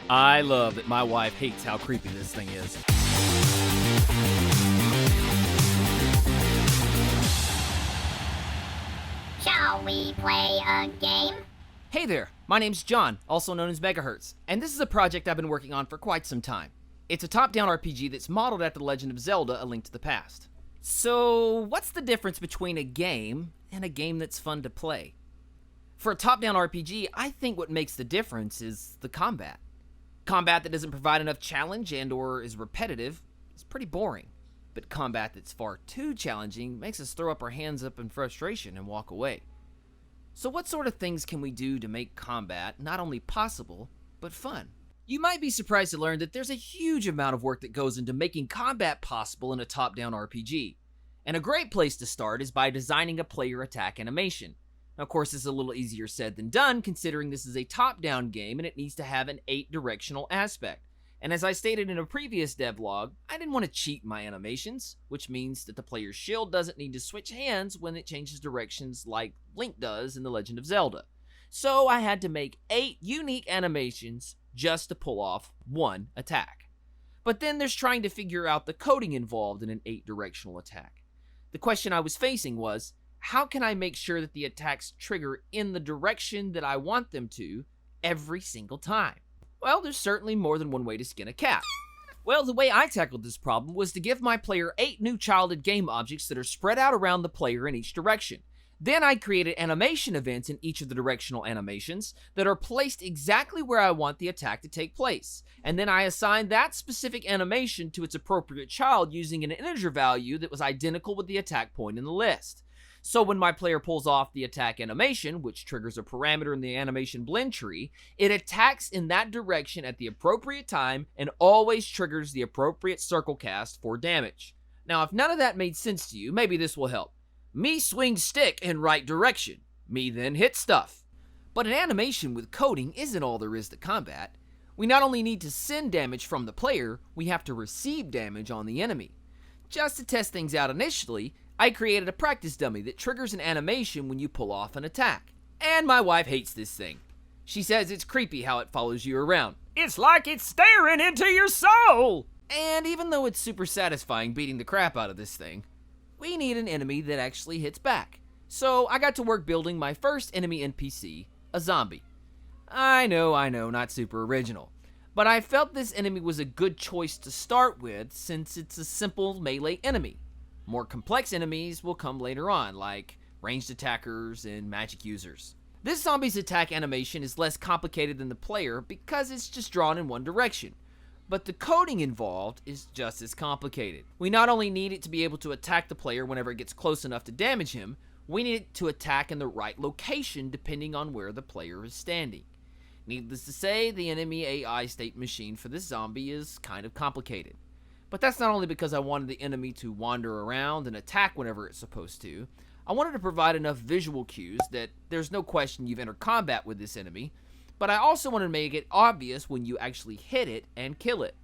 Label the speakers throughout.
Speaker 1: I love that my wife hates how creepy this thing is.
Speaker 2: Shall we play a game?
Speaker 3: Hey there, my name's John, also known as Megahertz, and this is a project I've been working on for quite some time. It's a top-down RPG that's modeled after The Legend of Zelda: A Link to the Past. So, what's the difference between a game and a game that's fun to play? For a top-down RPG, I think what makes the difference is the combat. Combat that doesn't provide enough challenge and or is repetitive is pretty boring. But combat that's far too challenging makes us throw up our hands up in frustration and walk away. So what sort of things can we do to make combat not only possible, but fun? You might be surprised to learn that there's a huge amount of work that goes into making combat possible in a top-down RPG. And a great place to start is by designing a player attack animation. Now, of course, this is a little easier said than done, considering this is a top-down game and it needs to have an 8-directional aspect. And as I stated in a previous devlog, I didn't want to cheat my animations, which means that the player's shield doesn't need to switch hands when it changes directions like Link does in The Legend of Zelda. So I had to make 8 unique animations just to pull off one attack. But then there's trying to figure out the coding involved in an 8-directional attack. The question I was facing was, how can I make sure that the attacks trigger in the direction that I want them to every single time? Well, there's certainly more than one way to skin a cat. Well, the way I tackled this problem was to give my player 8 new childhood game objects that are spread out around the player in each direction. Then I created animation events in each of the directional animations that are placed exactly where I want the attack to take place. And then I assigned that specific animation to its appropriate child using an integer value that was identical with the attack point in the list. So when my player pulls off the attack animation, which triggers a parameter in the animation blend tree, it attacks in that direction at the appropriate time and always triggers the appropriate circle cast for damage. Now, if none of that made sense to you, maybe this will help. Me swing stick in right direction. Me then hit stuff. But an animation with coding isn't all there is to combat. We not only need to send damage from the player, we have to receive damage on the enemy. Just to test things out initially, I created a practice dummy that triggers an animation when you pull off an attack. And my wife hates this thing. She says it's creepy how it follows you around.
Speaker 1: It's like it's staring into your soul!
Speaker 3: And even though it's super satisfying beating the crap out of this thing, we need an enemy that actually hits back. So I got to work building my first enemy NPC, a zombie. I know, not super original. But I felt this enemy was a good choice to start with since it's a simple melee enemy. More complex enemies will come later on, like ranged attackers and magic users. This zombie's attack animation is less complicated than the player because it's just drawn in one direction. But the coding involved is just as complicated. We not only need it to be able to attack the player whenever it gets close enough to damage him, we need it to attack in the right location depending on where the player is standing. Needless to say, the enemy AI state machine for this zombie is kind of complicated. But that's not only because I wanted the enemy to wander around and attack whenever it's supposed to. I wanted to provide enough visual cues that there's no question you've entered combat with this enemy, but I also wanted to make it obvious when you actually hit it and kill it.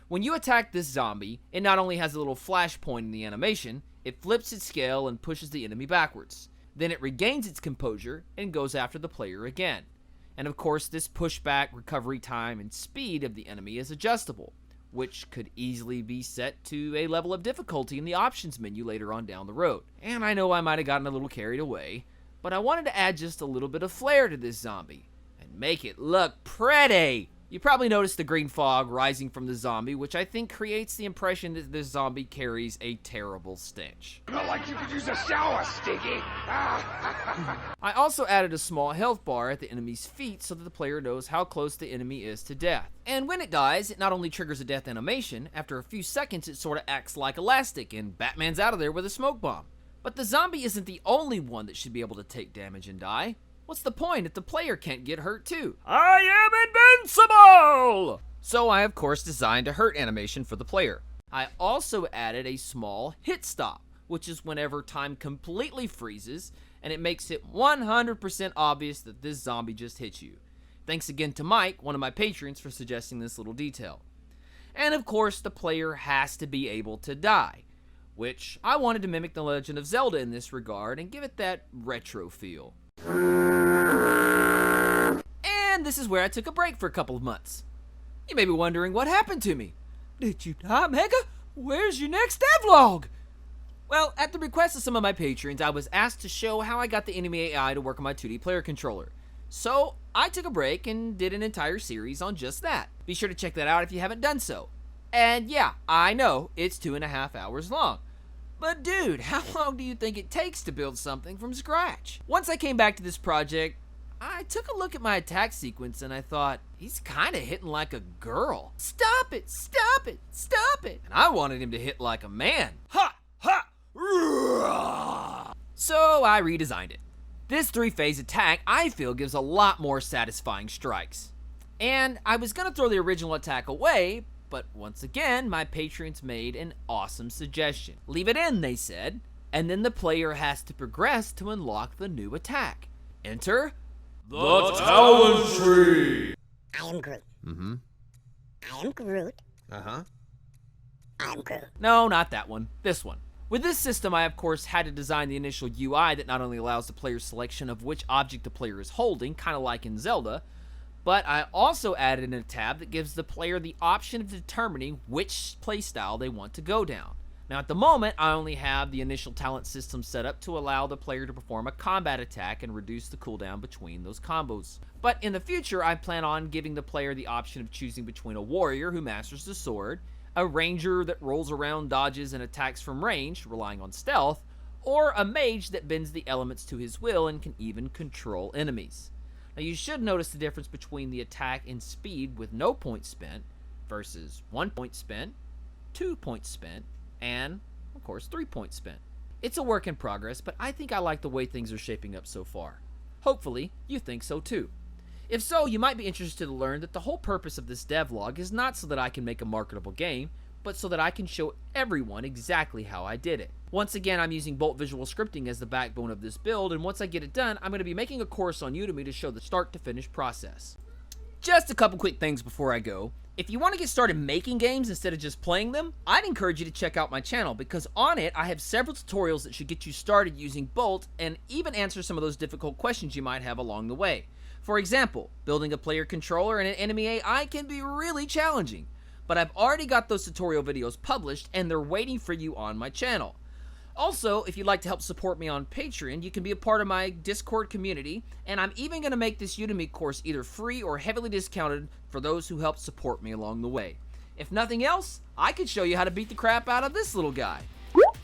Speaker 3: When you attack this zombie, it not only has a little flash point in the animation, it flips its scale and pushes the enemy backwards. Then it regains its composure and goes after the player again. And of course, this pushback, recovery time, and speed of the enemy is adjustable, which could easily be set to a level of difficulty in the options menu later on down the road. And I know I might have gotten a little carried away, but I wanted to add just a little bit of flair to this zombie and make it look pretty. You probably noticed the green fog rising from the zombie, which I think creates the impression that this zombie carries a terrible stench.
Speaker 4: Not like you could use a shower, Stinky.
Speaker 3: I also added a small health bar at the enemy's feet so that the player knows how close the enemy is to death. And when it dies, it not only triggers a death animation, after a few seconds it sort of acts like elastic and Batman's out of there with a smoke bomb. But the zombie isn't the only one that should be able to take damage and die. What's the point if the player can't get hurt too?
Speaker 1: I am invincible!
Speaker 3: So I of course designed a hurt animation for the player. I also added a small hit stop, which is whenever time completely freezes and it makes it 100% obvious that this zombie just hit you. Thanks again to Mike, one of my patrons, for suggesting this little detail. And of course, the player has to be able to die, which I wanted to mimic The Legend of Zelda in this regard and give it that retro feel. And this is where I took a break for a couple of months. You may be wondering what happened to me. Did you die, Mega? Where's your next devlog? Well, at the request of some of my patrons, I was asked to show how I got the enemy AI to work on my 2D player controller. So, I took a break and did an entire series on just that. Be sure to check that out if you haven't done so. And yeah, I know, it's 2.5 hours long. But dude, how long do you think it takes to build something from scratch? Once I came back to this project, I took a look at my attack sequence and I thought, he's kinda hitting like a girl. Stop it, stop it, stop it. And I wanted him to hit like a man. Ha! Ha! So I redesigned it. This 3-phase attack, I feel, gives a lot more satisfying strikes. And I was gonna throw the original attack away, but once again, my patrons made an awesome suggestion. Leave it in, they said, and then the player has to progress to unlock the new attack. Enter
Speaker 1: The Talon Tree.
Speaker 2: I am Groot.
Speaker 5: Mm-hmm.
Speaker 2: I am Groot.
Speaker 5: Uh-huh.
Speaker 2: I am Groot.
Speaker 3: No, not that one. This one. With this system, I of course had to design the initial UI that not only allows the player's selection of which object the player is holding, kind of like in Zelda, but I also added in a tab that gives the player the option of determining which playstyle they want to go down. Now at the moment, I only have the initial talent system set up to allow the player to perform a combat attack and reduce the cooldown between those combos. But in the future, I plan on giving the player the option of choosing between a warrior who masters the sword, a ranger that rolls around, dodges, and attacks from range, relying on stealth, or a mage that bends the elements to his will and can even control enemies. Now you should notice the difference between the attack and speed with no points spent versus 1 point spent, 2 points spent, and of course 3 points spent. It's a work in progress, but I think I like the way things are shaping up so far. Hopefully, you think so too. If so, you might be interested to learn that the whole purpose of this devlog is not so that I can make a marketable game, but so that I can show everyone exactly how I did it. Once again, I'm using Bolt Visual Scripting as the backbone of this build, and once I get it done, I'm going to be making a course on Udemy to show the start to finish process. Just a couple quick things before I go. If you want to get started making games instead of just playing them, I'd encourage you to check out my channel because on it I have several tutorials that should get you started using Bolt and even answer some of those difficult questions you might have along the way. For example, building a player controller and an enemy AI can be really challenging, but I've already got those tutorial videos published and they're waiting for you on my channel. Also, if you'd like to help support me on Patreon, you can be a part of my Discord community, and I'm even going to make this Udemy course either free or heavily discounted for those who help support me along the way. If nothing else, I could show you how to beat the crap out of this little guy.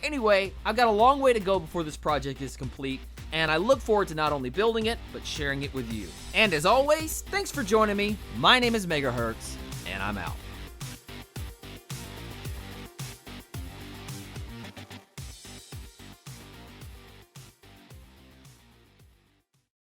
Speaker 3: Anyway, I've got a long way to go before this project is complete, and I look forward to not only building it, but sharing it with you. And as always, thanks for joining me. My name is Megahertz, and I'm out.